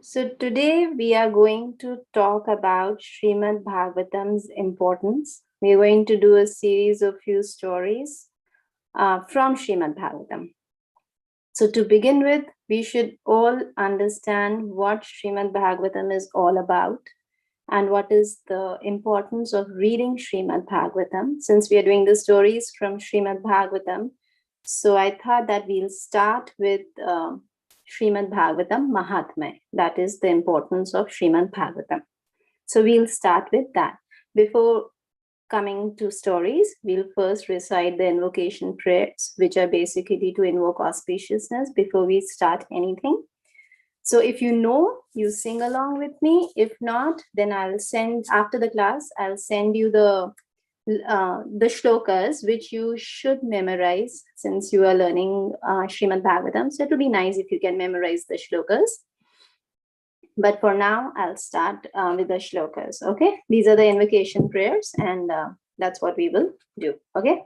So today we are going to talk about Shrimad Bhagavatam's importance. We are going to do a series of few stories from Shrimad Bhagavatam. So to begin with, we should all understand what Shrimad Bhagavatam is all about and what is the importance of reading Shrimad Bhagavatam. Since we are doing the stories from Shrimad Bhagavatam, so I thought that we'll start with Shrimad Bhagavatam Mahatmya. That is the importance of Shrimad Bhagavatam. So we'll start with that. Before coming to stories, we'll first recite the invocation prayers, which are basically to invoke auspiciousness before we start anything. So if you know, you sing along with me. If not, then I'll send, after the class, I'll send you the shlokas, which you should memorize since you are learning Shrimad Bhagavatam. So it would be nice if you can memorize the shlokas. But for now, I'll start with the shlokas, okay? These are the invocation prayers, and that's what we will do, okay?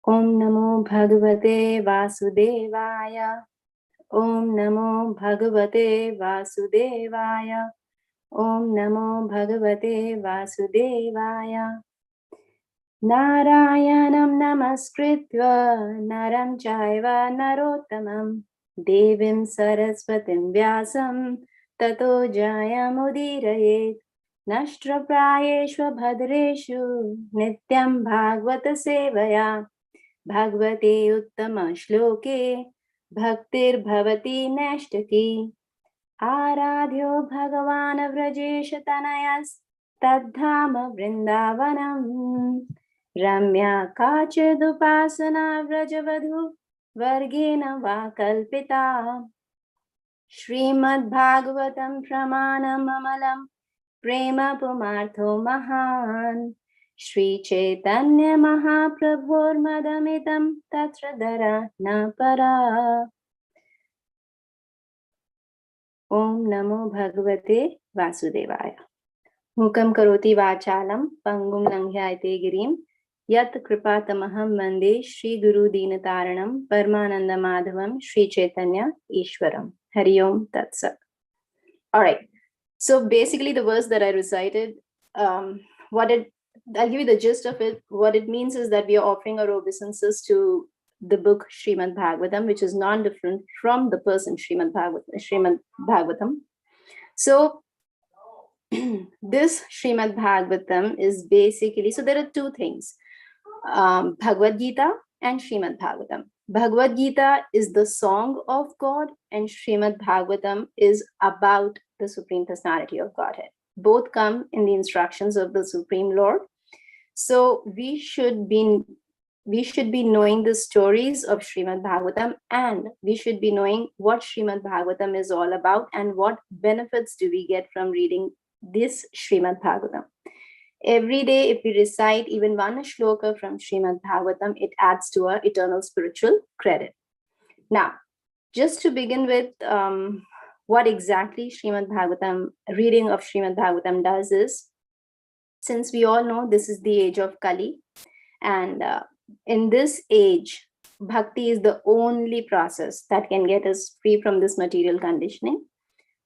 Om Namo Bhagavate Vasudevaya. Om Namo Bhagavate Vasudevaya. Om Namo Bhagavate Vasudevaya. Narayanam Namaskritva Naram Chaiva Narottamam Devim Saraswatim Vyasam Tato Jayamudiraye Nashtra Prayeshva Bhadreshu Nityam Bhagavata Sevaya Bhagavate Uttama Shloke Bhaktir Bhavati Nashtaki Aradhyo Bhagavan Vrajesha Tanayas Tadhama Vrindavanam Ramya Kachidupasana Vrajavadhu Vargena Vakalpita Shrimad Bhagavatam Pramanam Amalam Prema Pumartho Mahan Shri Chaitanya Mahaprabhur Madamitam Tatradara Napara. Om Namo Bhagavate Vasudevaya. Mukam karoti vachalam pangum langhyaite girim yat kripatamaham mande Shri Guru Dinataranam Paramananda Madhavam Shri Chaitanya Ishwaram. Hari Om Tat Sat. All right. So basically the verse that I recited, I'll give you the gist of it. What it means is that we are offering our obeisances to the book Shrimad Bhagavatam, which is non-different from the person Shrimad Bhagavatam. So this Shrimad Bhagavatam is basically, so there are two things, Bhagavad Gita and Shrimad Bhagavatam. Bhagavad Gita is the song of God and Shrimad Bhagavatam is about the Supreme Personality of Godhead. Both come in the instructions of the Supreme Lord. So we should be knowing the stories of Shrimad Bhagavatam, and we should be knowing what Shrimad Bhagavatam is all about and what benefits do we get from reading this Shrimad Bhagavatam. Every day, if we recite even one shloka from Shrimad Bhagavatam, it adds to our eternal spiritual credit. Now, just to begin with, what exactly reading of Shrimad Bhagavatam does is, since we all know this is the age of Kali, and in this age, bhakti is the only process that can get us free from this material conditioning.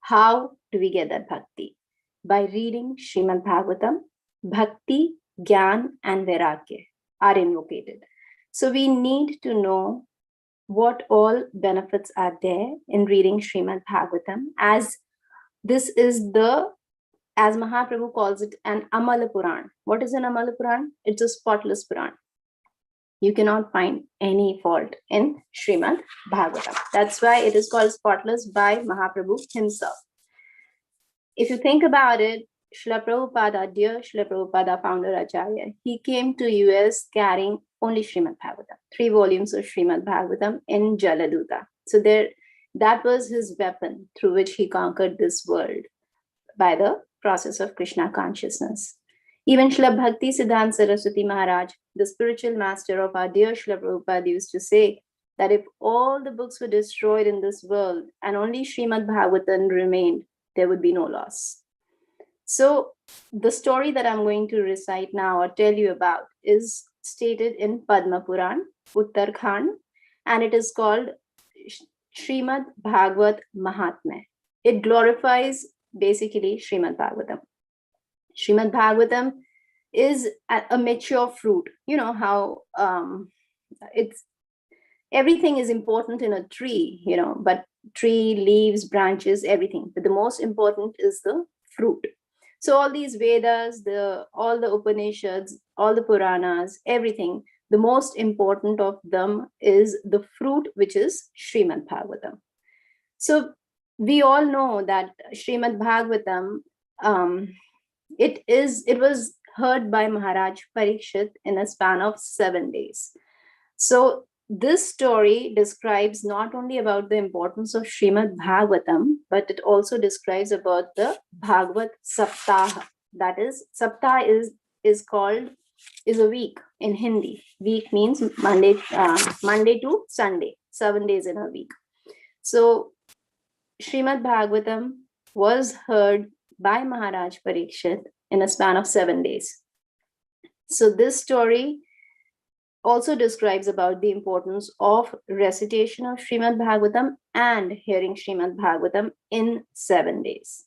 How do we get that bhakti? By reading Shrimad Bhagavatam, bhakti, gyan, and vairagya are invocated. So we need to know what all benefits are there in reading Shrimad Bhagavatam, as this is as Mahaprabhu calls it, an Amala Puran. What is an Amala Puran? It's a spotless Puran. You cannot find any fault in Shrimad Bhagavatam. That's why it is called spotless by Mahaprabhu himself. If you think about it, Srila Prabhupada, dear Srila Prabhupada, founder Acharya, he came to US carrying only Shrimad Bhagavatam, 3 volumes of Shrimad Bhagavatam in Jaladuta. So that was his weapon through which he conquered this world by the process of Krishna consciousness. Even Srila Bhakti Siddhanta Saraswati Maharaj, the spiritual master of our dear Srila Prabhupada, used to say that if all the books were destroyed in this world and only Shrimad Bhagavatam remained, there would be no loss. So the story that I'm going to recite now or tell you about is stated in Padma Puran, Uttarakhand, and it is called Shrimad Bhagavad Mahatmya. It glorifies basically Shrimad Bhagavatam. Shrimad Bhagavatam is a mature fruit. You know how it's everything is important in a tree, but tree, leaves, branches, everything. But the most important is the fruit. So all these Vedas, all the Upanishads, all the Puranas, everything, the most important of them is the fruit, which is Srimad Bhagavatam. So we all know that Srimad Bhagavatam, it was heard by Maharaj Parikshit in a span of 7 days. So this story describes not only about the importance of Srimad Bhagavatam, but it also describes about the Bhagavat Saptaha. That is, Saptaha is a week in Hindi. Week means Monday to Sunday, 7 days in a week. So Srimad Bhagavatam was heard by Maharaj Parikshit in a span of 7 days. So this story also describes about the importance of recitation of Srimad Bhagavatam and hearing Srimad Bhagavatam in 7 days.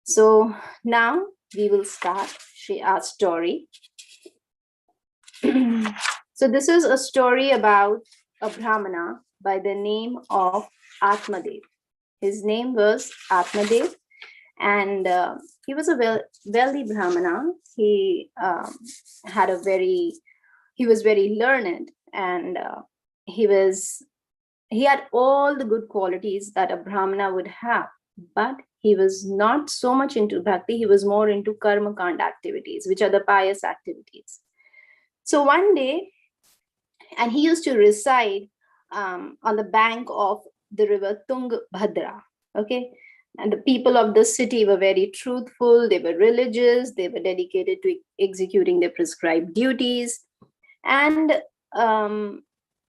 So now we will start our story. So this is a story about a Brahmana by the name of Atmadev. His name was Atmadev, and he was a wealthy Brahmana. He was very learned, and he had all the good qualities that a Brahmana would have, but he was not so much into bhakti. He was more into karma kand activities, which are the pious activities. So one day, and he used to reside on the bank of the river Tungabhadra. Okay, and the people of the city were very truthful. They were religious. They were dedicated to executing their prescribed duties. And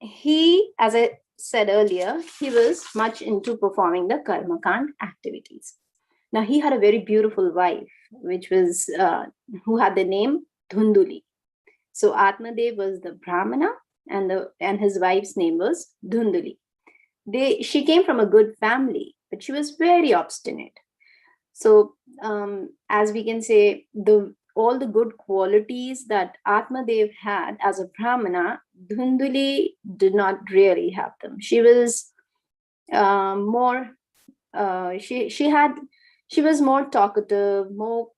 he, as I said earlier, he was much into performing the karma kand activities. Now, he had a very beautiful wife, which was who had the name Dhunduli. So Atmadev was the Brahmana, and his wife's name was Dhunduli. She came from a good family, but she was very obstinate. So as we can say, all the good qualities that Atmadev had as a Brahmana, Dhunduli did not really have them. She was more she was more talkative, more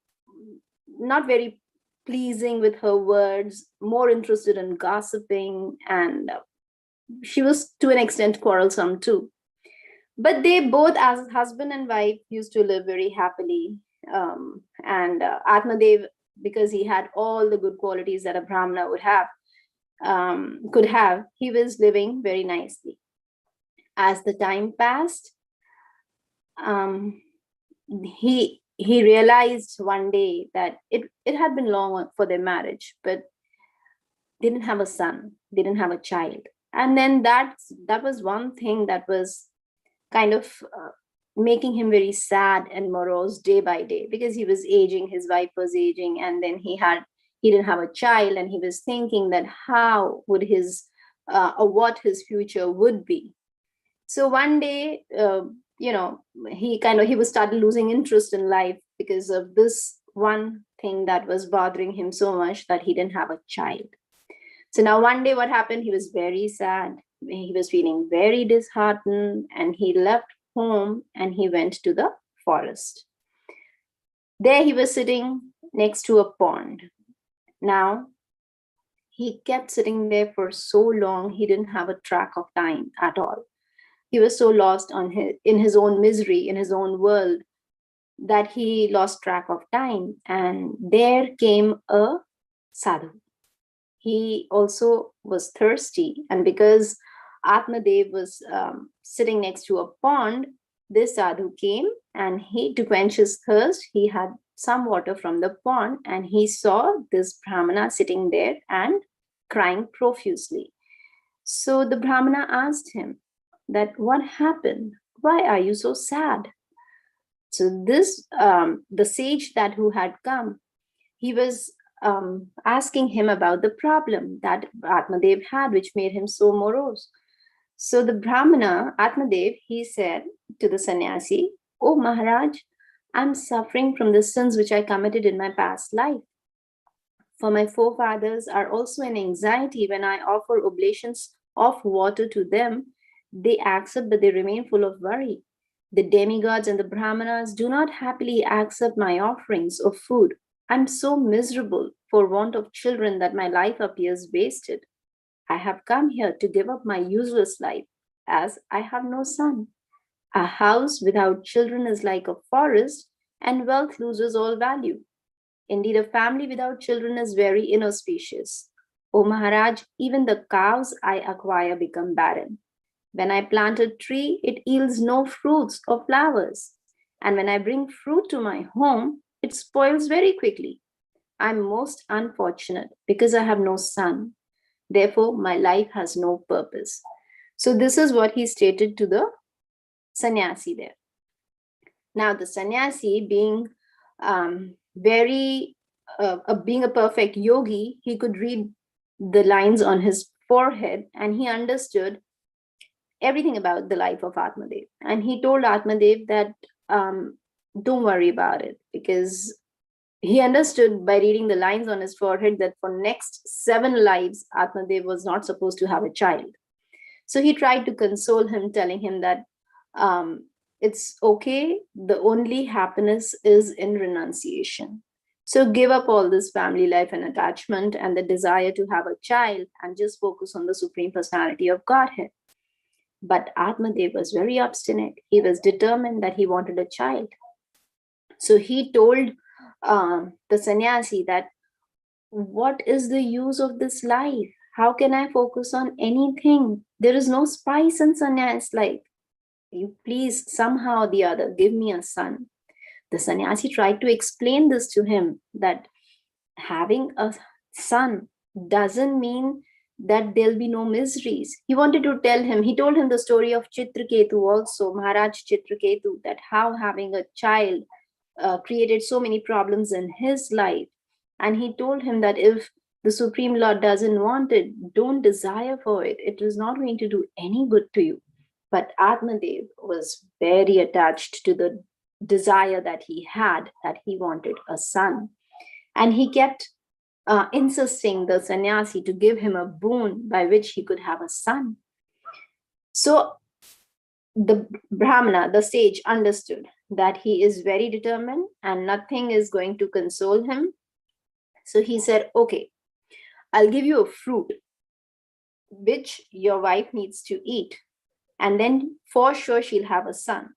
not very pleasing with her words, more interested in gossiping, and she was to an extent quarrelsome too. But they both, as husband and wife, used to live very happily. And Atmadev, because he had all the good qualities that a Brahmana could have, he was living very nicely. As the time passed, he realized one day that it had been long for their marriage, but they didn't have a son, they didn't have a child. And then that was one thing that was kind of making him very sad and morose day by day, because he was aging, his wife was aging, and then he didn't have a child, and he was thinking that how would or what his future would be. So one day, he was started losing interest in life because of this one thing that was bothering him so much, that he didn't have a child. So now one day what happened, he was very sad. He was feeling very disheartened, and he left home and he went to the forest. There he was sitting next to a pond. Now, he kept sitting there for so long, he didn't have a track of time at all. He was so lost in his own misery, in his own world, that he lost track of time. And there came a sadhu. He also was thirsty, and because Atmadev was sitting next to a pond, this sadhu came, and to quench his thirst, he had some water from the pond, and he saw this Brahmana sitting there and crying profusely. So the Brahmana asked him that, what happened? Why are you so sad? So this, the sage who had come, he was asking him about the problem that Atmadev had, which made him so morose. So the Brahmana, Atmadev, he said to the sannyasi, "Oh Maharaj, I'm suffering from the sins which I committed in my past life. For my forefathers are also in anxiety when I offer oblations of water to them. They accept, but they remain full of worry. The demigods and the Brahmanas do not happily accept my offerings of food. I'm so miserable for want of children that my life appears wasted. I have come here to give up my useless life, as I have no son. A house without children is like a forest, and wealth loses all value. Indeed, a family without children is very inauspicious. O Maharaj, even the cows I acquire become barren. When I plant a tree, it yields no fruits or flowers. And when I bring fruit to my home, it spoils very quickly. I'm most unfortunate because I have no son. Therefore, my life has no purpose." So, this is what he stated to the sannyasi there. Now, the sannyasi, being being a perfect yogi, he could read the lines on his forehead and he understood everything about the life of Atmadev. And he told Atmadev that don't worry about it, because he understood by reading the lines on his forehead that for next 7 lives, Atmadev was not supposed to have a child. So he tried to console him, telling him that um, it's okay. The only happiness is in renunciation. So give up all this family life and attachment and the desire to have a child and just focus on the Supreme Personality of Godhead. But Atmadev was very obstinate. He was determined that he wanted a child. So he told the sannyasi that, what is the use of this life? How can I focus on anything? There is no spice in sannyas life. You please, somehow or the other, give me a son. The sannyasi tried to explain this to him, that having a son doesn't mean that there'll be no miseries. He wanted to tell him, he told him the story of Chitraketu also, Maharaj Chitraketu, that how having a child created so many problems in his life. And he told him that if the Supreme Lord doesn't want it, don't desire for it. It is not going to do any good to you. But Atmadev was very attached to the desire that he had, that he wanted a son. And he kept insisting the sannyasi to give him a boon by which he could have a son. So the Brahmana, the sage, understood that he is very determined and nothing is going to console him. So he said, okay, I'll give you a fruit which your wife needs to eat, and then for sure she'll have a son.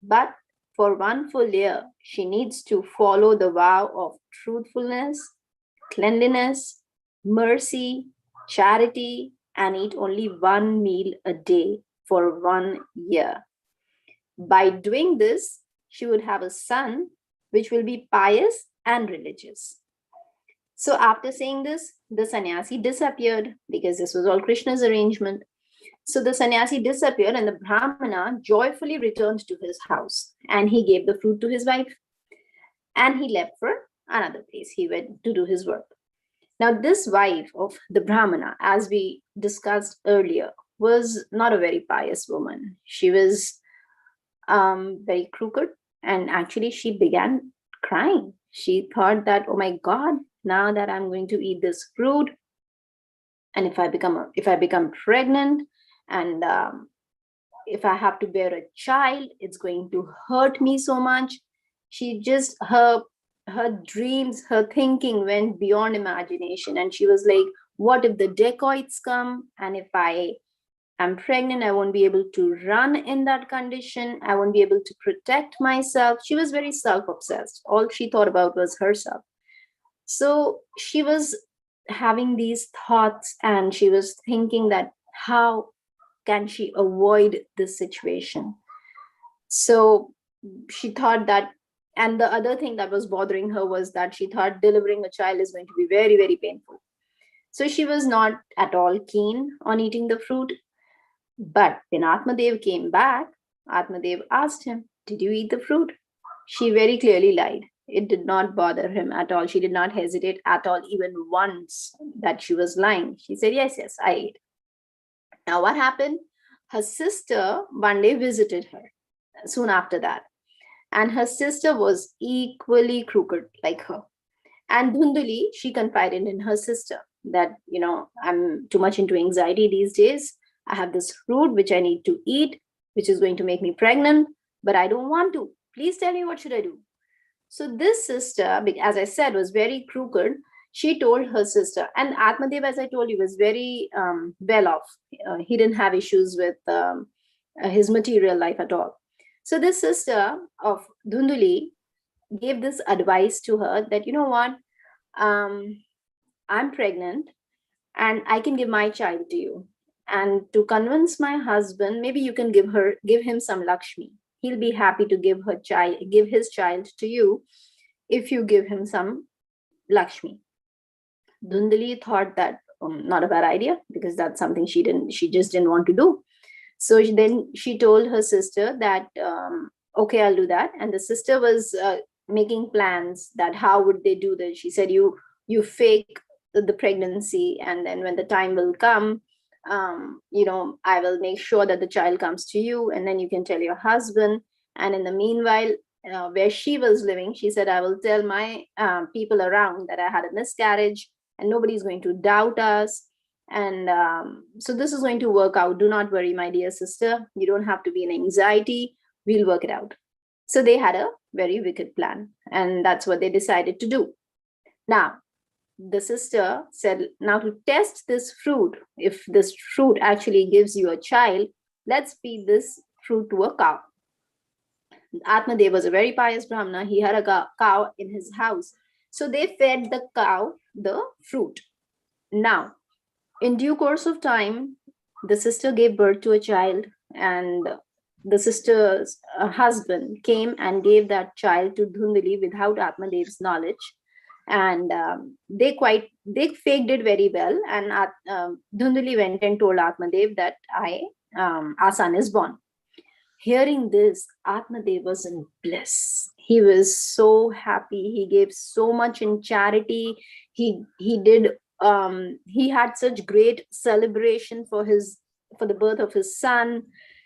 But for 1 full year, she needs to follow the vow of truthfulness, cleanliness, mercy, charity, and eat only 1 meal a day for 1 year. By doing this, she would have a son which will be pious and religious. So after saying this, the sannyasi disappeared, because this was all Krishna's arrangement. So the sannyasi disappeared and the Brahmana joyfully returned to his house, and he gave the fruit to his wife and he left for another place. He went to do his work. Now, this wife of the Brahmana, as we discussed earlier, was not a very pious woman. She was very crooked, and actually she began crying. She thought that, oh my God, now that I'm going to eat this fruit, and if I become pregnant, and if I have to bear a child, it's going to hurt me so much. She just, her dreams, her thinking went beyond imagination, and she was like, what if the dacoits come, and if I am pregnant, I won't be able to run in that condition, I won't be able to protect myself. She was very self-obsessed. All she thought about was herself. So she was having these thoughts, and she was thinking that how can she avoid this situation. So she thought that, and the other thing that was bothering her was that she thought delivering a child is going to be very, very painful. So she was not at all keen on eating the fruit. But when Atmadev came back, Atmadev asked him, did you eat the fruit? She very clearly lied. It did not bother him at all. She did not hesitate at all, even once, that she was lying. She said, yes, I ate. Now what happened? Her sister one day visited her soon after that. And her sister was equally crooked like her. And Dhunduli, she confided in her sister that, I'm too much into anxiety these days. I have this fruit which I need to eat, which is going to make me pregnant, but I don't want to. Please tell me, what should I do? So this sister, as I said, was very crooked. She told her sister, and Atmadev, as I told you, was very well off. He didn't have issues with his material life at all. So this sister of Dhunduli gave this advice to her that, you know what, I'm pregnant and I can give my child to you. And to convince my husband, maybe you can give him some Lakshmi. He'll be happy to give his child to you if you give him some Lakshmi. Dhundali thought that not a bad idea, because that's something she just didn't want to do. So then she told her sister that, okay, I'll do that. And the sister was making plans that how would they do this. She said, you fake the pregnancy, and then when the time will come, I will make sure that the child comes to you, and then you can tell your husband. And in the meanwhile, where she was living, she said, I will tell my people around that I had a miscarriage, and nobody's going to doubt us. And so this is going to work out. Do not worry, my dear sister. You don't have to be in anxiety. We'll work it out. So they had a very wicked plan, and that's what they decided to do. Now, the sister said, now to test this fruit, if this fruit actually gives you a child, let's feed this fruit to a cow. Atmadev was a very pious Brahmana. He had a cow in his house. So they fed the cow the fruit. Now, in due course of time, the sister gave birth to a child, and the sister's husband came and gave that child to Dhundali without Atmadev's knowledge. And they faked it very well. And Dhundali went and told Atmadev that our son is born. Hearing this, Atmadev was in bliss. He was so happy. He gave so much in charity. He had such great celebration for the birth of his son.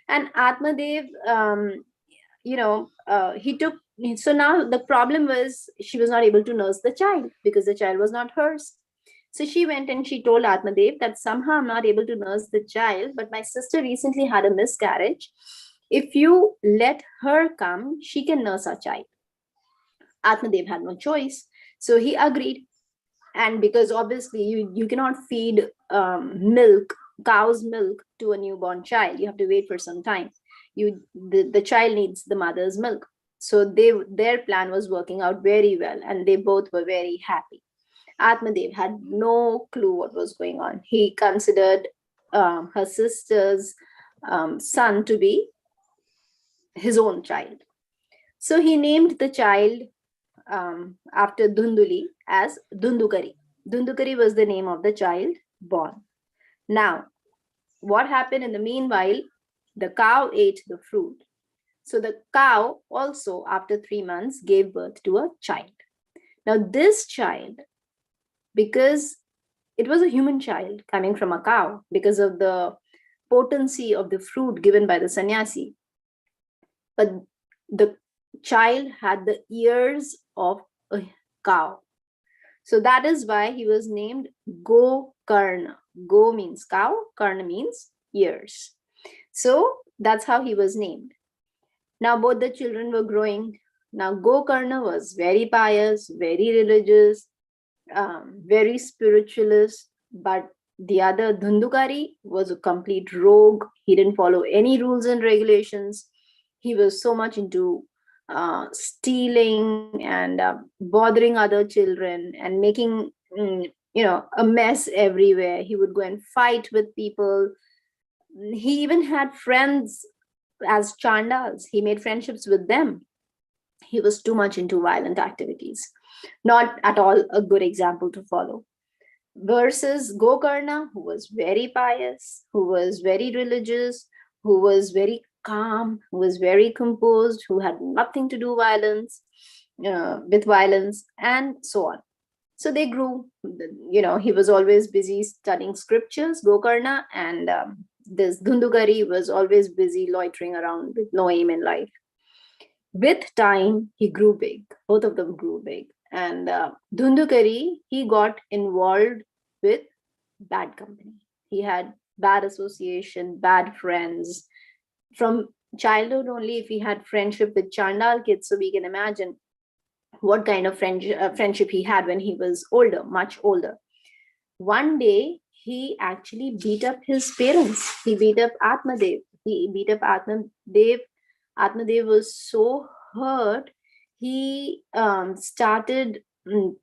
And Atmadev, he took. So now the problem was, she was not able to nurse the child because the child was not hers. So she went and she told Atmadev that somehow I'm not able to nurse the child, but my sister recently had a miscarriage. If you let her come, she can nurse our child. Atmadev had no choice. So he agreed. And because obviously you cannot feed cow's milk to a newborn child. You have to wait for some time. The child needs the mother's milk. So their plan was working out very well, and they both were very happy. Atmadev had no clue what was going on. He considered her sister's son to be his own child. So he named the child after Dhunduli as Dhundukari. Dhundukari was the name of the child born. Now, what happened in the meanwhile? The cow ate the fruit. So the cow also, after 3 months, gave birth to a child. Now this child, because it was a human child coming from a cow, because of the potency of the fruit given by the sannyasi, but the child had the ears of a cow. So that is why he was named Gokarna. Go means cow, Karna means ears. So that's how he was named. Now both the children were growing. Now Gokarna was very pious, very religious, very spiritualist, but the other Dhundukari was a complete rogue. He didn't follow any rules and regulations. He was so much into stealing and bothering other children and making a mess everywhere. He would go and fight with people. He even had friends as Chandals. He made friendships with them. He was too much into violent activities. Not at all a good example to follow. Versus Gokarna, who was very pious, who was very religious, who was very calm, who was very composed, who had nothing to do with violence, and so on. So they grew. He was always busy studying scriptures, Gokarna, and this Dhundukari was always busy loitering around with no aim in life. With time, he grew big. Both of them grew big. And Dhundukari, he got involved with bad company. He had bad association, bad friends. From childhood only, if he had friendship with Chandal kids, so we can imagine what kind of friendship he had when he was older, much older. One day, he actually beat up his parents. He beat up Atmadev. He beat up Atmadev. Atmadev was so hurt. He started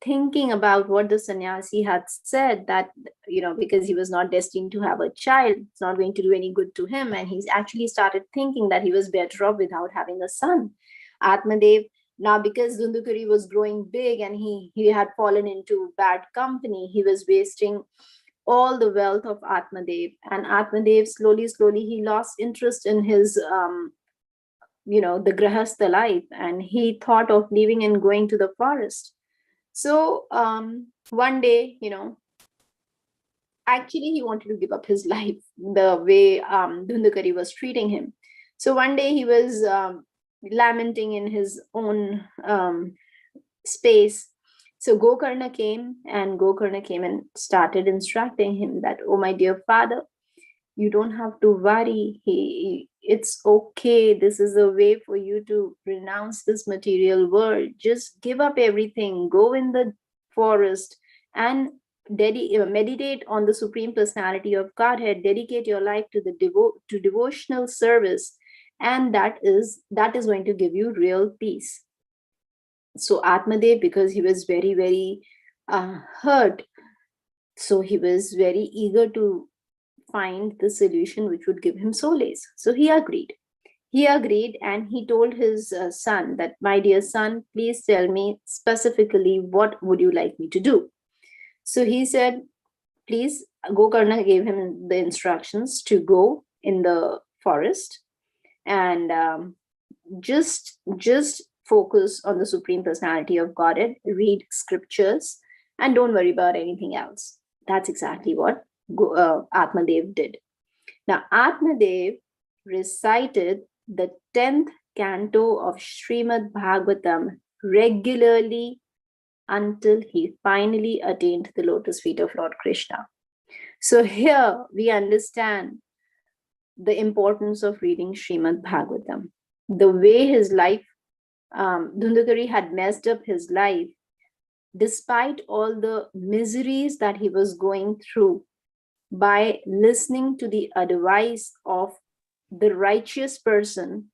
thinking about what the sannyasi had said, that, because he was not destined to have a child, it's not going to do any good to him. And he's actually started thinking that he was better off without having a son. Atmadev, now because Dhundukari was growing big and he had fallen into bad company, he was wasting all the wealth of Atmadev. And Atmadev, slowly, he lost interest in his, the grahastha life, and he thought of leaving and going to the forest. So one day, actually he wanted to give up his life the way Dhundukari was treating him. So one day he was lamenting in his own space. So Gokarna came and started instructing him that, oh, my dear father, you don't have to worry. It's okay. This is a way for you to renounce this material world. Just give up everything. Go in the forest and meditate on the Supreme Personality of Godhead. Dedicate your life to the devotional service, and that is going to give you real peace. So Atmadev, because he was very, very hurt, so he was very eager to find the solution which would give him solace. So he agreed. And he told his son that, my dear son, please tell me specifically what would you like me to do. So he said, please, Gokarna gave him the instructions to go in the forest and just focus on the Supreme Personality of Godhead, read scriptures, and don't worry about anything else. That's exactly what Atmadev did. Now, Atmadev recited the 10th canto of Shrimad Bhagwatam regularly until he finally attained the lotus feet of Lord Krishna. So here we understand the importance of reading Shrimad Bhagwatam. The way his life, Dhundukari had messed up his life, despite all the miseries that he was going through, by listening to the advice of the righteous person,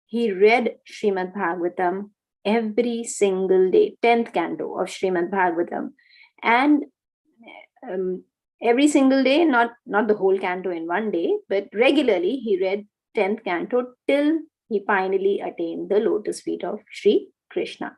he read Shrimad Bhagwatam every single day, 10th canto of Shrimad Bhagwatam. And every single day, not the whole canto in one day, but regularly he read 10th canto till he finally attained the lotus feet of Sri Krishna.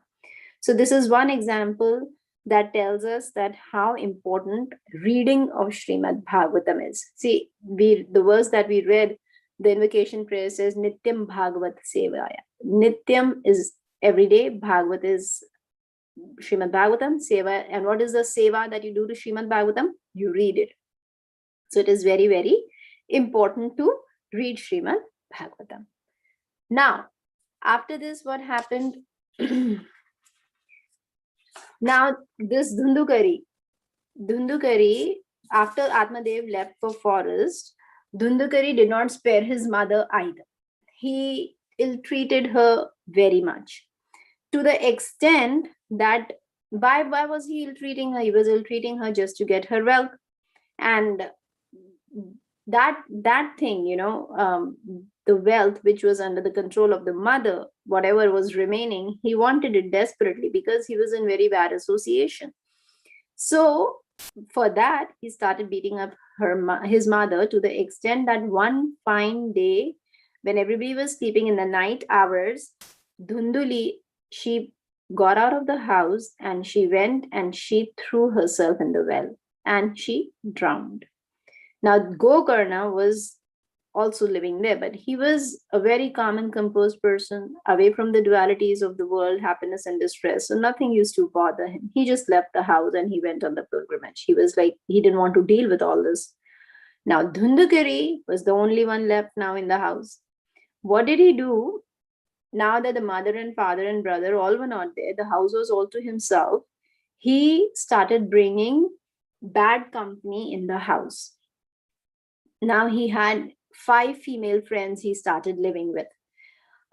So this is one example that tells us that how important reading of Shrimad Bhagavatam is. See, the verse that we read, the invocation prayer says, Nityam Bhagavat Sevaya. Nityam is every day, Bhagavat is Shrimad Bhagavatam, Seva. And what is the Seva that you do to Shrimad Bhagavatam? You read it. So it is very, very important to read Shrimad Bhagavatam. Now, after this, what happened? Now, this Dhundukari, after Atmadev left for forest, Dhundukari did not spare his mother either. He ill-treated her very much, to the extent that why was he ill-treating her? He was ill-treating her just to get her wealth. And that thing, the wealth which was under the control of the mother, whatever was remaining, he wanted it desperately because he was in very bad association. So for that, he started beating up his mother, to the extent that one fine day, when everybody was sleeping in the night hours, Dhunduli, she got out of the house and she went and she threw herself in the well and she drowned. Now, Gokarna was also living there, but he was a very calm and composed person, away from the dualities of the world, happiness and distress. So nothing used to bother him. He just left the house and he went on the pilgrimage. He was like, he didn't want to deal with all this. Now, Dhundukari was the only one left now in the house. What did he do? Now that the mother and father and brother all were not there, the house was all to himself. He started bringing bad company in the house. Now he had 5 female friends he started living with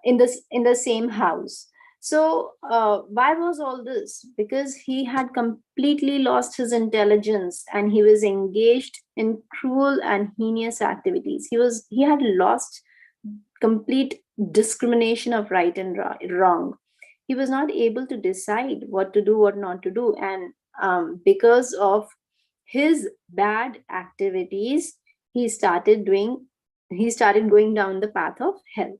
in the same house. So why was all this? Because he had completely lost his intelligence and he was engaged in cruel and heinous activities. He had lost complete discrimination of right and wrong. He was not able to decide what to do, what not to do, and because of his bad activities, he started going down the path of hell.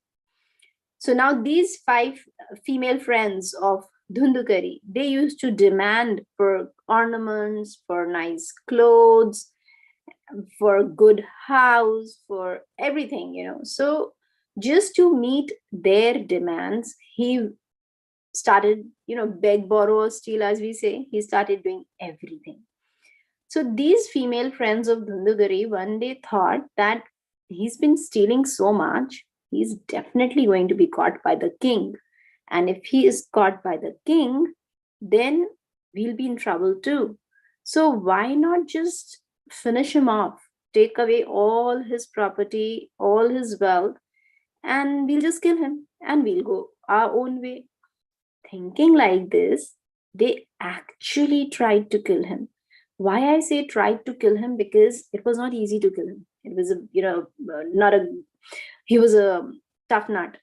So now these 5 female friends of Dhundukari, they used to demand for ornaments, for nice clothes, for good house, for everything, So just to meet their demands, he started, beg, borrow, or steal, as we say. He started doing everything. So these female friends of Dhundugari one day thought that he's been stealing so much, he's definitely going to be caught by the king. And if he is caught by the king, then we'll be in trouble too. So why not just finish him off, take away all his property, all his wealth, and we'll just kill him and we'll go our own way. Thinking like this, they actually tried to kill him. Why I say tried to kill him? Because it was not easy to kill him. It was not a, he was a tough nut.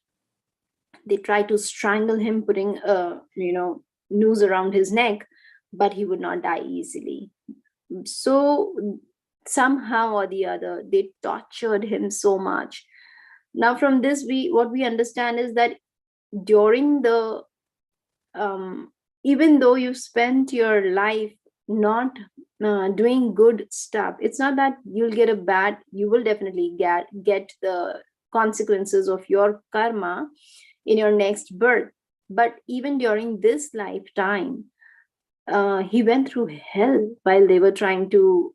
They tried to strangle him, putting a, noose around his neck, but he would not die easily. So somehow or the other, they tortured him so much. Now, from this, what we understand is that during the even though you've spent your life not doing good stuff, it's not that you'll get a bad, you will definitely get the consequences of your karma in your next birth. But even during this lifetime, he went through hell while they were trying to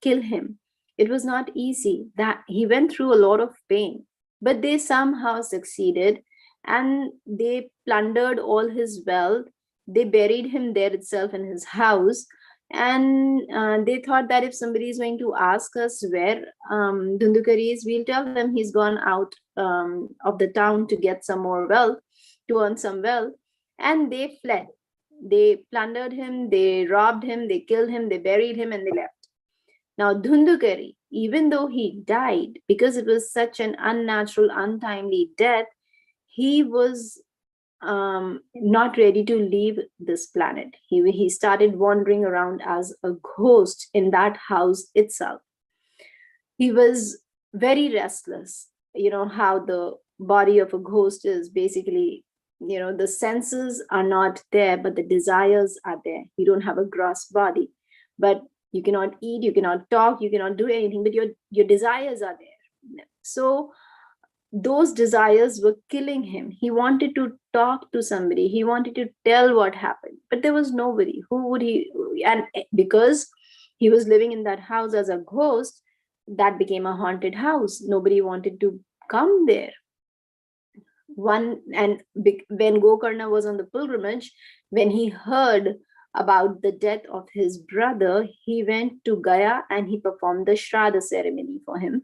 kill him. It was not easy. That he went through a lot of pain, but they somehow succeeded, and they plundered all his wealth. They buried him there itself in his house, and they thought that if somebody is going to ask us where Dhundukari is, we'll tell them he's gone out of the town to get some more wealth, to earn some wealth, and they fled. They plundered him, they robbed him, they killed him, they buried him, and they left. Now, Dhundukari, even though he died, because it was such an unnatural, untimely death, he was not ready to leave this planet. He started wandering around as a ghost in that house itself. He was very restless. You know how the body of a ghost is basically, the senses are not there, but the desires are there. You don't have a gross body, but you cannot eat, you cannot talk, you cannot do anything, but your desires are there. So those desires were killing him. He wanted to talk to somebody, he wanted to tell what happened, but there was nobody. Who would he? And because he was living in that house as a ghost, that became a haunted house. Nobody wanted to come there. When Gokarna was on the pilgrimage, when he heard about the death of his brother, he went to Gaya and he performed the Shraddha ceremony for him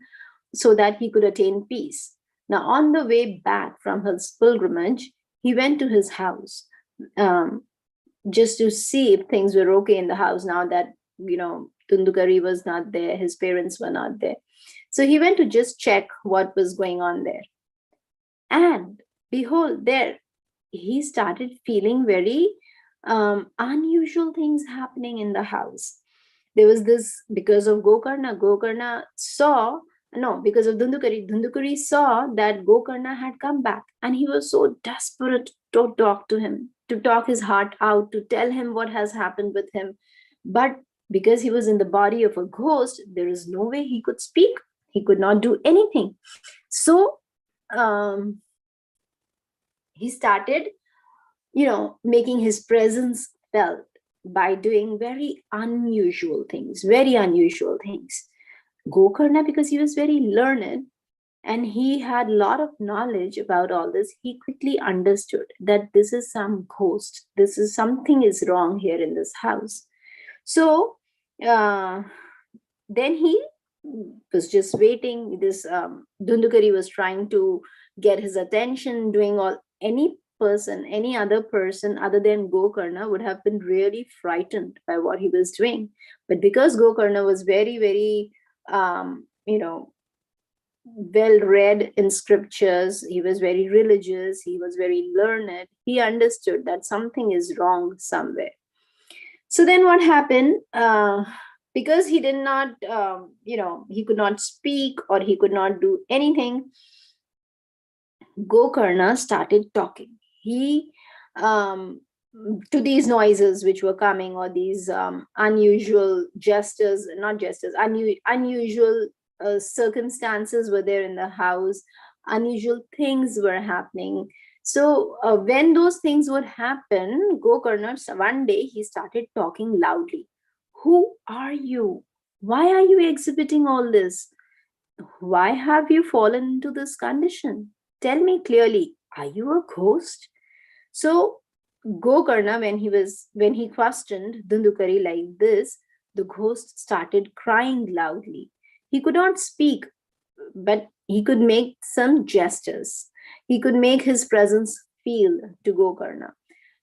so that he could attain peace. Now, on the way back from his pilgrimage, he went to his house just to see if things were okay in the house now that, Tundukari was not there, his parents were not there. So he went to just check what was going on there. And behold, there he started feeling very unusual things happening in the house. There was this, because of Gokarna saw, no, because of Dhundukari saw that Gokarna had come back, and he was so desperate to talk to him, to talk his heart out, to tell him what has happened with him. But because he was in the body of a ghost, there is no way he could speak. He could not do anything. So he started, making his presence felt by doing very unusual things. Gokarna, because he was very learned and he had a lot of knowledge about all this, he quickly understood that this is some ghost. This is something is wrong here in this house. So uh, then he was just waiting. This Dundukari was trying to get his attention, doing all. Any other person other than Gokarna would have been really frightened by what he was doing. But because Gokarna was very, very, well read in scriptures, he was very religious, he was very learned, he understood that something is wrong somewhere. So then what happened? Because he did not, he could not speak or he could not do anything, Gokarna started talking. He, to these noises which were coming, or these unusual gestures, not gestures, unusual circumstances were there in the house, unusual things were happening. So when those things would happen, Gokarna, one day he started talking loudly. Who are you? Why are you exhibiting all this? Why have you fallen into this condition? Tell me clearly, are you a ghost? So Gokarna, when he questioned Dundukari like this, the ghost started crying loudly. He could not speak, but he could make some gestures. He could make his presence feel to Gokarna.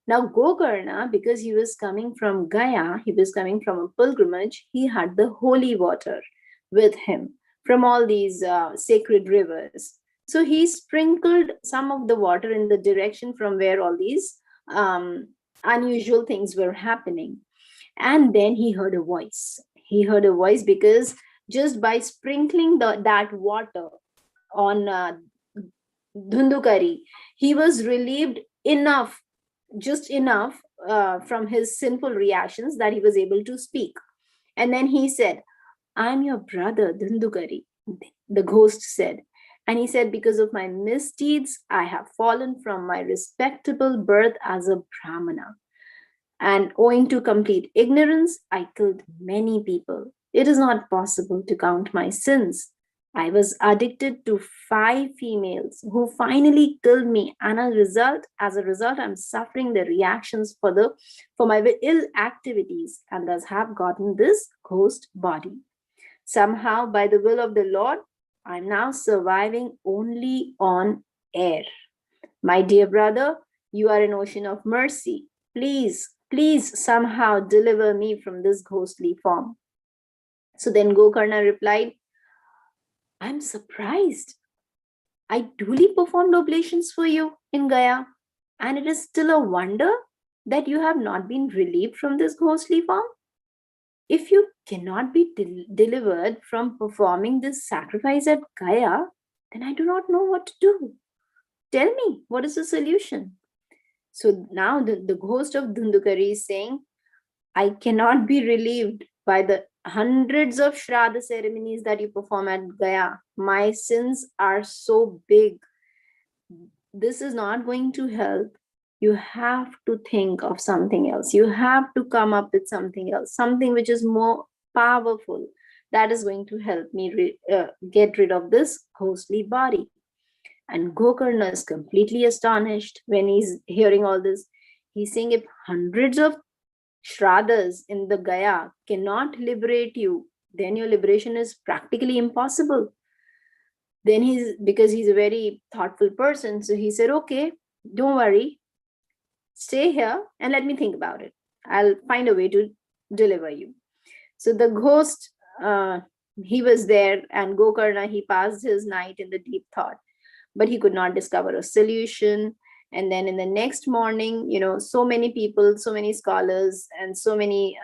Now, Gokarna, because he was coming from Gaya, he was coming from a pilgrimage, he had the holy water with him from all these sacred rivers. So he sprinkled some of the water in the direction from where all these unusual things were happening. And then he heard a voice. He heard a voice because just by sprinkling that water on Dhundukari, he was relieved enough, just enough from his sinful reactions that he was able to speak. And then he said, I'm your brother, Dhundukari, the ghost said. And he said, because of my misdeeds, I have fallen from my respectable birth as a Brahmana. And owing to complete ignorance, I killed many people. It is not possible to count my sins. I was addicted to 5 females who finally killed me, and as a result, I'm suffering the reactions for my ill activities, and thus have gotten this ghost body. Somehow, by the will of the Lord, I'm now surviving only on air. My dear brother, you are an ocean of mercy. Please, please somehow deliver me from this ghostly form. So then Gokarna replied, I'm surprised. I duly performed oblations for you in Gaya, and it is still a wonder that you have not been relieved from this ghostly form. If you cannot be delivered from performing this sacrifice at Gaya, then I do not know what to do. Tell me, what is the solution? So now the ghost of Dhundukari is saying, I cannot be relieved by the hundreds of Shraddha ceremonies that you perform at Gaya. My sins are so big. This is not going to help. You have to think of something else. You have to come up with something else, something which is more powerful, that is going to help me get rid of this ghostly body. And Gokarna is completely astonished when he's hearing all this. He's saying, if hundreds of Shraddhas in the Gaya cannot liberate you, then your liberation is practically impossible. Then because he's a very thoughtful person, so he said, okay, don't worry, stay here and let me think about it. I'll find a way to deliver you. So the ghost, he was there, and Gokarna, he passed his night in the deep thought, but he could not discover a solution. And then in the next morning, so many people, so many scholars, and so many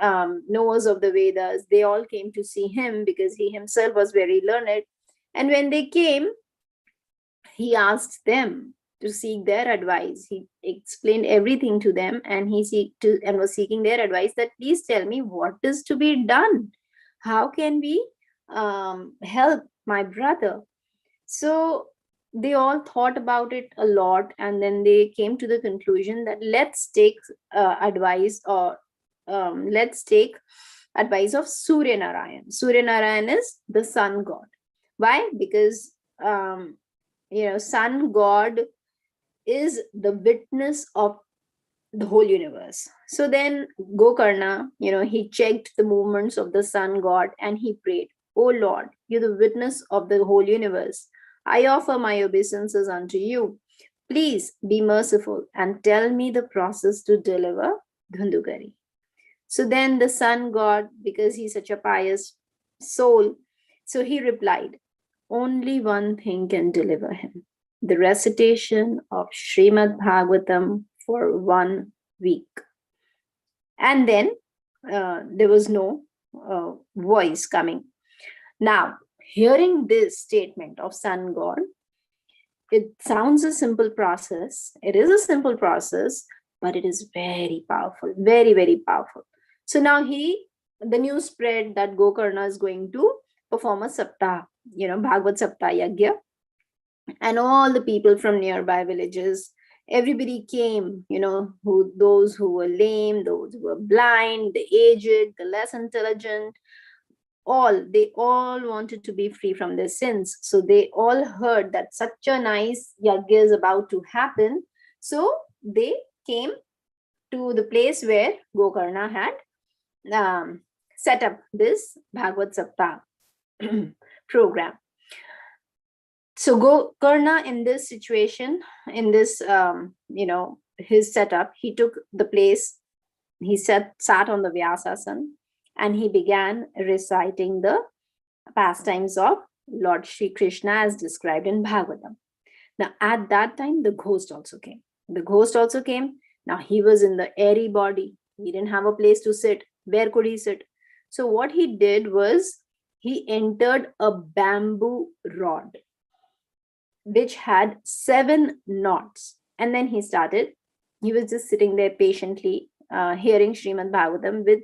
knowers of the Vedas, they all came to see him because he himself was very learned. And when they came, he asked them to seek their advice. He explained everything to them, and was seeking their advice that please tell me what is to be done. How can we help my brother? So they all thought about it a lot, and then they came to the conclusion that let's take advice, or let's take advice of Surya Narayan. Surya Narayan is the sun god. Why? Because sun god is the witness of the whole universe. So then Gokarna, he checked the movements of the sun god and he prayed, "Oh Lord, you're the witness of the whole universe. I offer my obeisances unto you. Please be merciful and tell me the process to deliver Dhundugari." So then the sun god, because he's such a pious soul, so he replied, "Only one thing can deliver him: the recitation of Shrimad Bhagwatam for 1 week." And then there was no voice coming. Now, hearing this statement of sun god, it sounds a simple process. It is a simple process, but it is very powerful, very, very powerful. So now the news spread that Gokarna is going to perform a saptah, Bhagavad Saptah Yagya. And all the people from nearby villages, everybody came, those who were lame, those who were blind, the aged, the less intelligent, they all wanted to be free from their sins. So they all heard that such a nice yagya is about to happen. So they came to the place where Gokarna had set up this Bhagavad Saptah program. So Gokarna, in this situation, in this his setup, he took the place, he sat on the Vyasasana, and he began reciting the pastimes of Lord Shri Krishna as described in Bhagavatam. Now, at that time, the ghost also came. Now, he was in the airy body. He didn't have a place to sit. Where could he sit? So what he did was he entered a bamboo rod which had 7 knots. And then he was just sitting there patiently, hearing Shrimad Bhagavatam with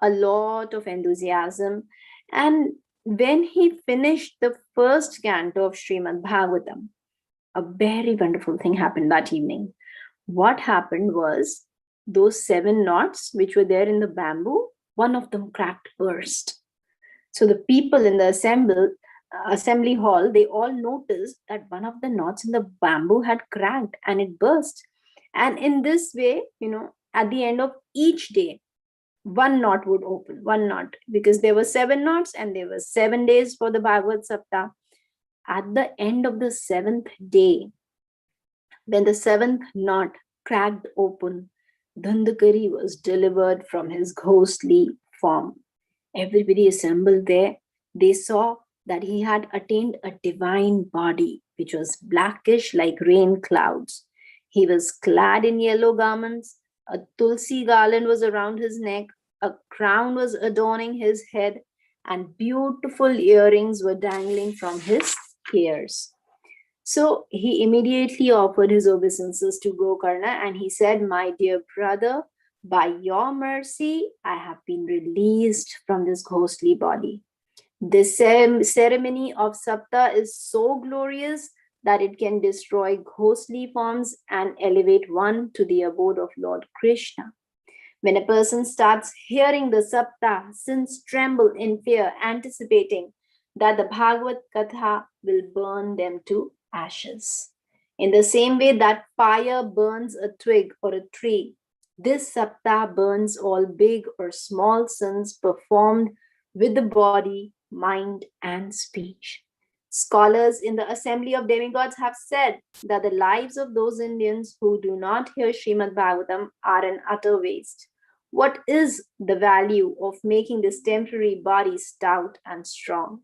a lot of enthusiasm. And when he finished the first canto of Shrimad Bhagavatam, a very wonderful thing happened that evening. What happened was, those 7 knots which were there in the bamboo, one of them cracked, burst. So the people in the assembly hall, they all noticed that one of the knots in the bamboo had cracked and it burst. And in this way, at the end of each day, 1 knot would open, 1 knot, because there were 7 knots and there were 7 days for the Bhagavad Saptah. At the end of the 7th day, when the 7th knot cracked open, Dhundukari was delivered from his ghostly form. Everybody assembled there. They saw that he had attained a divine body, which was blackish like rain clouds. He was clad in yellow garments. A tulsi garland was around his neck. A crown was adorning his head, and beautiful earrings were dangling from his ears. So he immediately offered his obeisances to Gokarna, and he said, "My dear brother, by your mercy, I have been released from this ghostly body. This ceremony of Sapta is so glorious that it can destroy ghostly forms and elevate one to the abode of Lord Krishna. When a person starts hearing the Sapta, sins tremble in fear, anticipating that the Bhagavad Katha will burn them to ashes. In the same way that fire burns a twig or a tree, this Sapta burns all big or small sins performed with the body, mind, and speech. Scholars in the assembly of demigods have said that the lives of those Indians who do not hear Shrimad Bhagavatam are an utter waste. What is the value of making this temporary body stout and strong?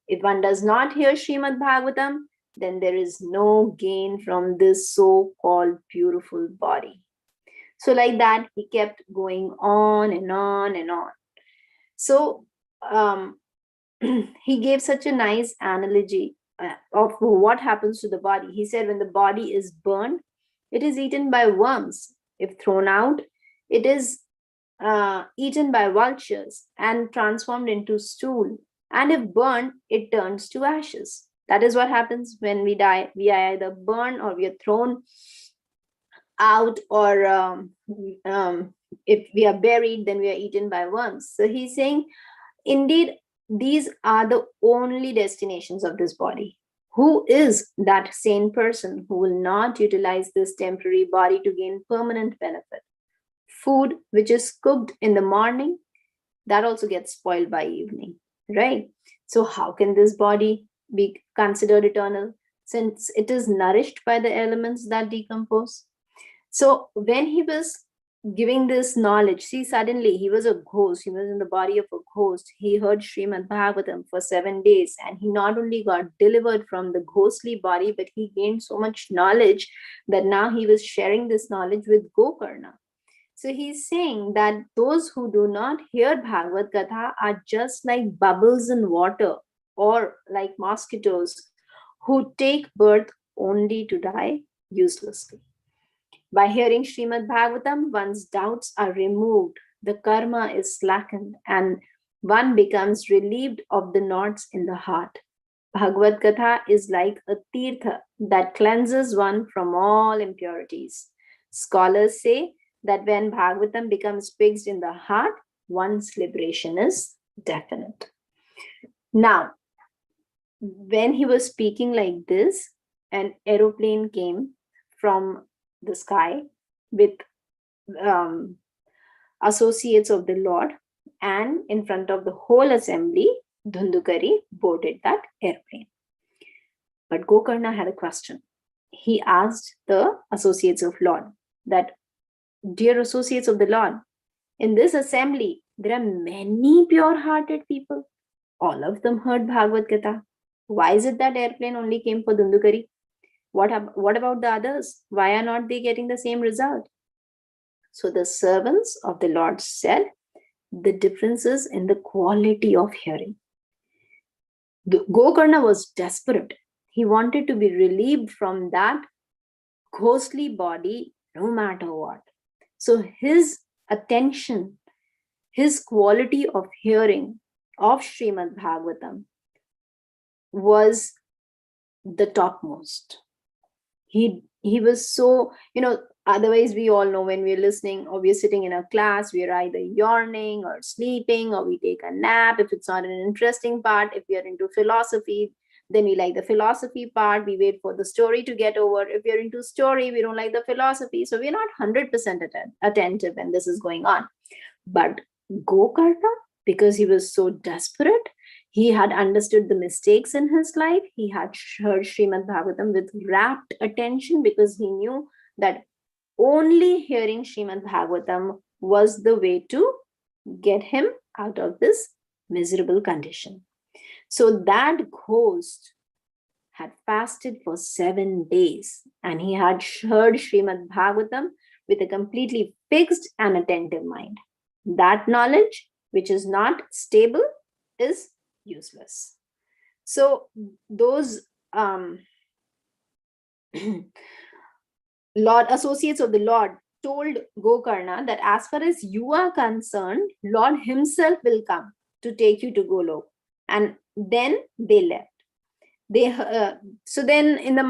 If one does not hear Shrimad Bhagavatam, then there is no gain from this so-called beautiful body." So like that, he kept going on and on and on. So he gave such a nice analogy of what happens to the body. He said, when the body is burned, it is eaten by worms. If thrown out, it is eaten by vultures and transformed into stool. And if burned, it turns to ashes. That is what happens when we die. We are either burned or we are thrown out, or If we are buried, then we are eaten by worms. So he's saying, indeed, these are the only destinations of this body. Who is that sane person who will not utilize this temporary body to gain permanent benefit? Food which is cooked in the morning, that also gets spoiled by evening, right? So, how can this body be considered eternal since it is nourished by the elements that decompose? So when he was giving this knowledge, see, suddenly he was a ghost. He was in the body of a ghost. He heard Srimad Bhagavatam for 7 days, and he not only got delivered from the ghostly body, but he gained so much knowledge that now he was sharing this knowledge with Gokarna. So he's saying that those who do not hear Bhagavad Katha are just like bubbles in water or like mosquitoes who take birth only to die uselessly. By hearing Srimad Bhagavatam, one's doubts are removed, the karma is slackened, and one becomes relieved of the knots in the heart. Bhagavad Katha is like a tirtha that cleanses one from all impurities. Scholars say that when Bhagavatam becomes fixed in the heart, one's liberation is definite. Now, when he was speaking like this, an aeroplane came from the sky with associates of the Lord, and in front of the whole assembly, Dhundukari boarded that airplane. But Gokarna had a question. He asked the associates of Lord that, dear associates of the Lord, in this assembly, there are many pure-hearted people. All of them heard Bhagavad Gita. Why is it that airplane only came for Dhundukari? What about the others? Why are not they getting the same result? So the servants of the Lord said, the difference is in the quality of hearing. Gokarna was desperate. He wanted to be relieved from that ghostly body no matter what. So his attention, his quality of hearing of Srimad Bhagavatam was the topmost. He was so, otherwise we all know when we're listening or we're sitting in a class, we're either yawning or sleeping or we take a nap if it's not an interesting part. If we are into philosophy, then we like the philosophy part, we wait for the story to get over. If we're into story, we don't like the philosophy, so we're not 100% attentive when this is going on. But Gokarna, because he was so desperate, he had understood the mistakes in his life. He had heard Srimad Bhagavatam with rapt attention because he knew that only hearing Srimad Bhagavatam was the way to get him out of this miserable condition. So that ghost had fasted for 7 days and he had heard Srimad Bhagavatam with a completely fixed and attentive mind. That knowledge, which is not stable, is useless. So those Lord associates of the Lord told Gokarna that as far as you are concerned, Lord himself will come to take you to Golok. And then they left. So then in a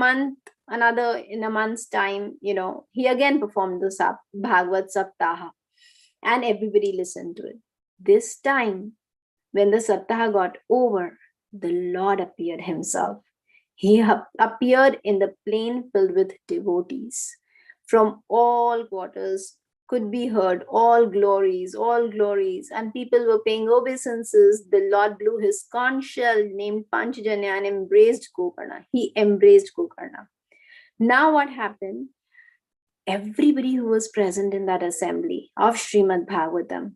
month's time, he again performed the Bhagavad Saptaha and everybody listened to it. This time, when the Saptaha got over, the Lord appeared himself. He appeared in the plain filled with devotees. From all quarters could be heard all glories, and people were paying obeisances. The Lord blew his conch shell named Panchajanya and embraced Gokarna. He embraced Gokarna. Now what happened? Everybody who was present in that assembly of Srimad Bhagavatam,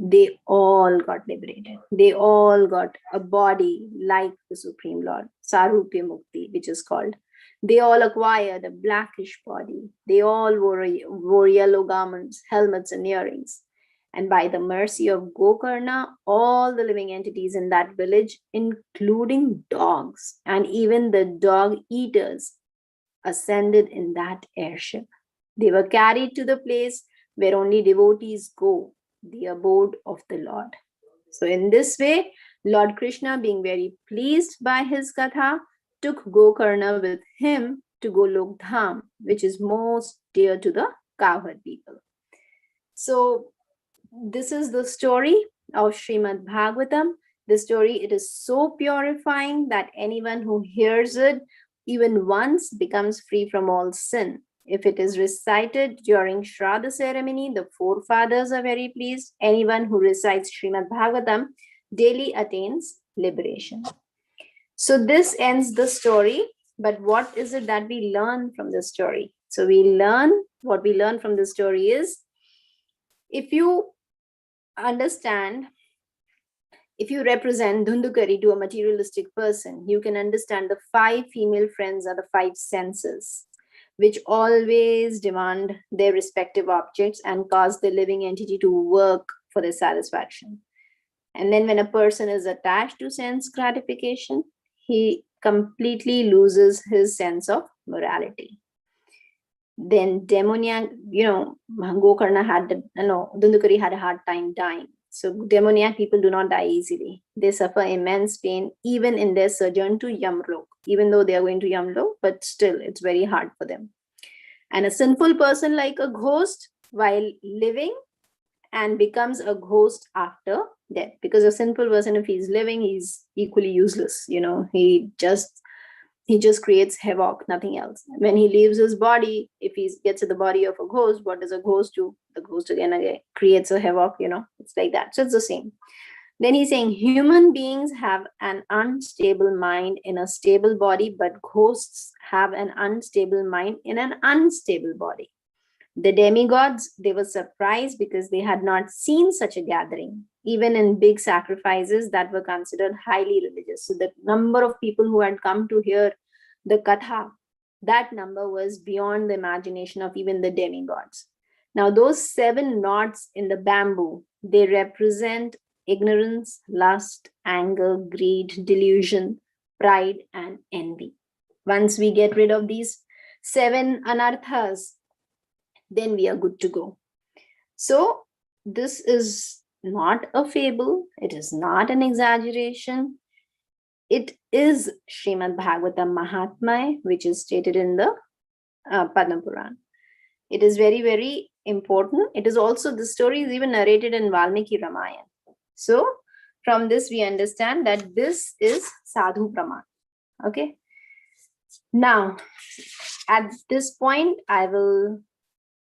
they all got liberated. They all got a body like the Supreme Lord, Sarupya Mukti, which is called. They all acquired a blackish body. They all wore yellow garments, helmets, and earrings. And by the mercy of Gokarna, all the living entities in that village, including dogs and even the dog eaters, ascended in that airship. They were carried to the place where only devotees go, the abode of the Lord. So in this way, Lord Krishna, being very pleased by his katha, took Gokarna with him to Golok Dham, which is most dear to the cowherd people. So this is the story of Shrimad Bhagwatam. The story, it is so purifying that anyone who hears it even once becomes free from all sin. If it is recited during Shraddha ceremony, the forefathers are very pleased. Anyone who recites Shrimad Bhagwatam daily attains liberation. So this ends the story. But what is it that we learn from the story? So what we learn from the story is, if you understand, if you represent Dhundukari to a materialistic person, you can understand the 5 female friends are the 5 senses, which always demand their respective objects and cause the living entity to work for their satisfaction. And then when a person is attached to sense gratification, he completely loses his sense of morality. Then demoniac, Gokarna Dhundukari had a hard time dying. So demoniac people do not die easily. They suffer immense pain even in their sojourn to Yamlok, even though they are going to Yamlok, but still it's very hard for them. And a sinful person like a ghost while living and becomes a ghost after death. Because a sinful person, if he's living, he's equally useless. He just creates havoc, nothing else. When he leaves his body, if he gets to the body of a ghost, what does a ghost do? The ghost again creates a havoc, it's like that. So it's the same. Then he's saying human beings have an unstable mind in a stable body, but ghosts have an unstable mind in an unstable body. The demigods, they were surprised because they had not seen such a gathering, even in big sacrifices that were considered highly religious. So the number of people who had come to hear the katha, that number was beyond the imagination of even the demigods. Now, those 7 knots in the bamboo, they represent ignorance, lust, anger, greed, delusion, pride, and envy. Once we get rid of these 7 anarthas, then we are good to go. So this is not a fable. It is not an exaggeration. It is Shrimad Bhagwatam Mahatmya, which is stated in the Padma Puran. It is very, very important. It is also, the story is even narrated in Valmiki Ramayana. So from this, we understand that this is Sadhu Praman. Okay. Now, at this point, I will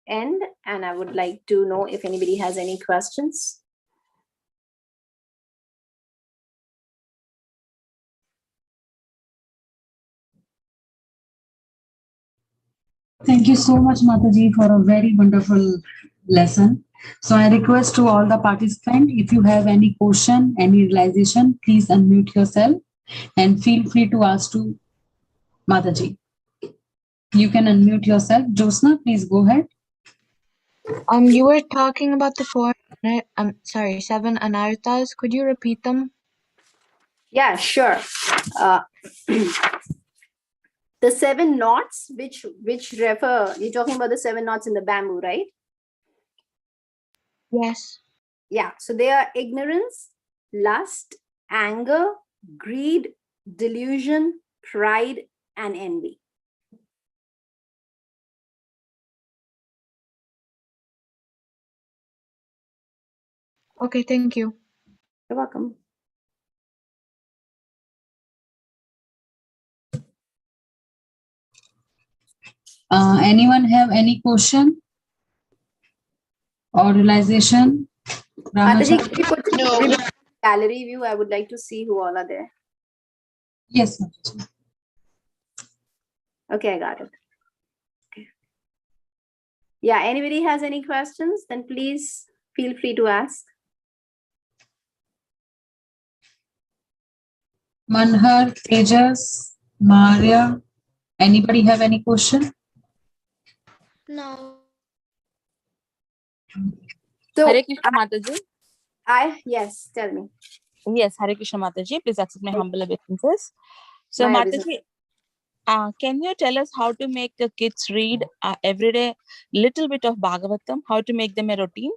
end, and I would like to know if anybody has any questions. Thank you so much, Mataji, for a very wonderful lesson. So I request to all the participants, if you have any question, any realization, please unmute yourself and feel free to ask to Mataji. You can unmute yourself. Josna, please go ahead. You were talking about the 7 anarthas. Could you repeat them? Yeah, sure. The 7 knots, which refer, you're talking about the 7 knots in the bamboo, right? Yes. Yeah, so they are ignorance, lust, anger, greed, delusion, pride, and envy. Okay, thank you. You're welcome. Anyone have any question or realization? Mataji, can you put no gallery view? I would like to see who all are there. Yes, Mataji. Okay, I got it. Okay. Yeah, anybody has any questions, then please feel free to ask. Manhar, Tejas, Maria, anybody have any question? No. So, Hare Krishna Mataji. Yes, tell me. Yes, Hare Krishna Mataji. Please accept my humble obeisances. So My Mataji, can you tell us how to make the kids read every day little bit of Bhagavatam? How to make them a routine?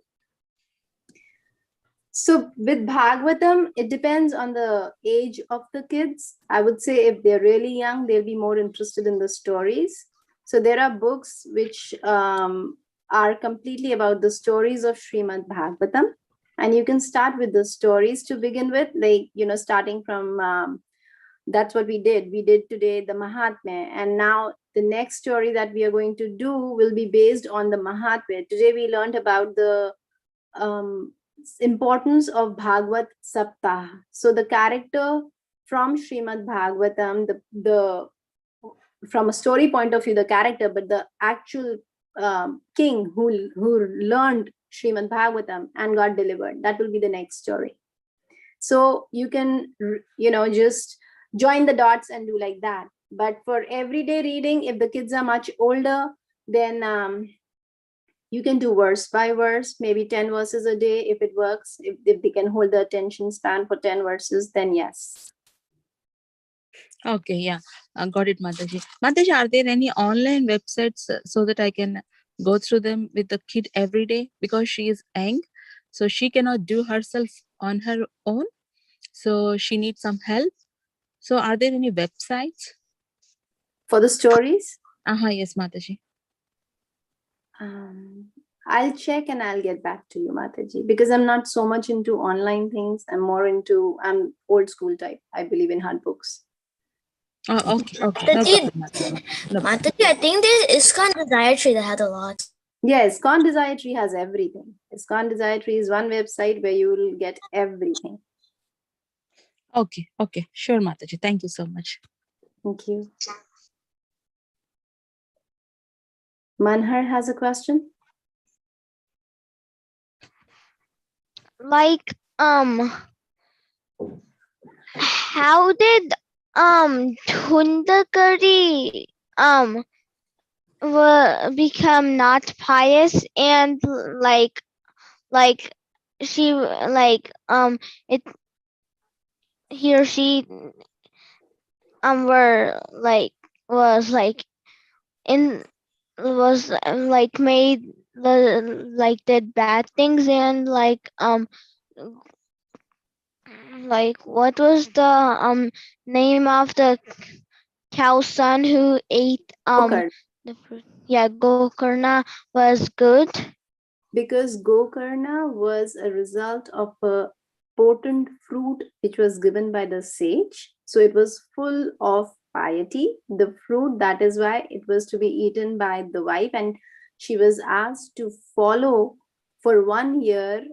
So with Bhagavatam, it depends on the age of the kids. I would say if they're really young, they'll be more interested in the stories. So there are books which are completely about the stories of Shrimad Bhagwatam. And you can start with the stories to begin with, like, starting from, that's what we did. We did today the Mahatmya. And now the next story that we are going to do will be based on the Mahatmya. Today we learned about the importance of Bhagavad Saptah. So the character from Shrimad Bhagwatam, the from a story point of view, the character, but the actual king who learned Shrimad Bhagwatam and got delivered, that will be the next story. So you can, just join the dots and do like that. But for everyday reading, if the kids are much older, then you can do verse by verse, maybe 10 verses a day if it works. If they can hold the attention span for 10 verses, then yes. Okay, yeah, got it, Mataji. Mataji, are there any online websites so that I can go through them with the kid every day? Because she is young, so she cannot do herself on her own. So she needs some help. So are there any websites? For the stories? Yes, Mataji. I'll check and I'll get back to you, Mataji, because I'm not so much into online things. I'm old school type. I believe in hard books. Oh, okay. No problem, Mataji. Mataji, I think there's ISKCON Desire Tree that had a lot. Yes, ISKCON Desire Tree has everything. ISKCON Desire Tree is one website where you will get everything. Okay. Sure, Mataji. Thank you so much. Thank you. Manhar has a question. Like, how did Thundakari become not pious, and like she it he or she made did bad things, and what was the name of the cow's son who ate Gokarna. the fruit? Yeah, Gokarna was good. Because Gokarna was a result of a potent fruit which was given by the sage. So it was full of piety, the fruit. That is why it was to be eaten by the wife, and she was asked to follow for 1 year,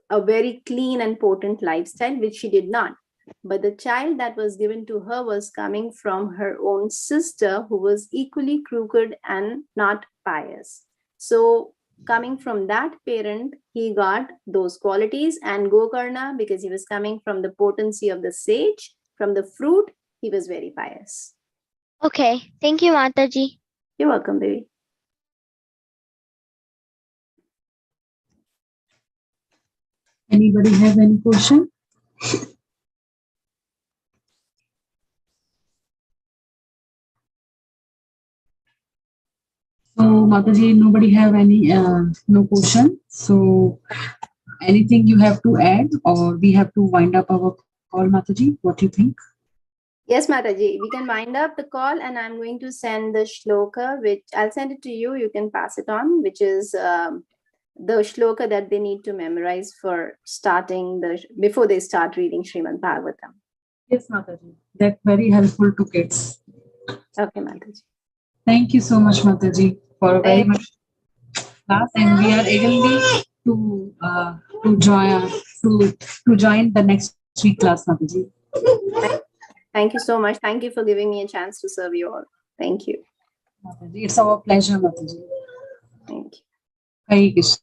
a very clean and potent lifestyle, which she did not. But the child that was given to her was coming from her own sister, who was equally crooked and not pious. So coming from that parent, he got those qualities. And Gokarna, because he was coming from the potency of the sage, from the fruit, he was very pious. Okay, thank you, Mataji. You're welcome, baby. Anybody have any question? So Mataji, nobody have any no question. So anything you have to add, or we have to wind up our call, Mataji? What do you think? Yes, Mataji, we can wind up the call, and I'm going to send the shloka, which I'll send it to you. You can pass it on, which is the shloka that they need to memorize for before they start reading Shrimad Bhagwatam. Yes, Mataji. That's very helpful to kids. Okay, Mataji. Thank you so much, Mataji, for a very much class, and we are eagerly to join the next week class, Mataji. Thank you so much. Thank you for giving me a chance to serve you all. Thank you. Mataji, it's our pleasure, Mataji. Thank you. Hare Krishna.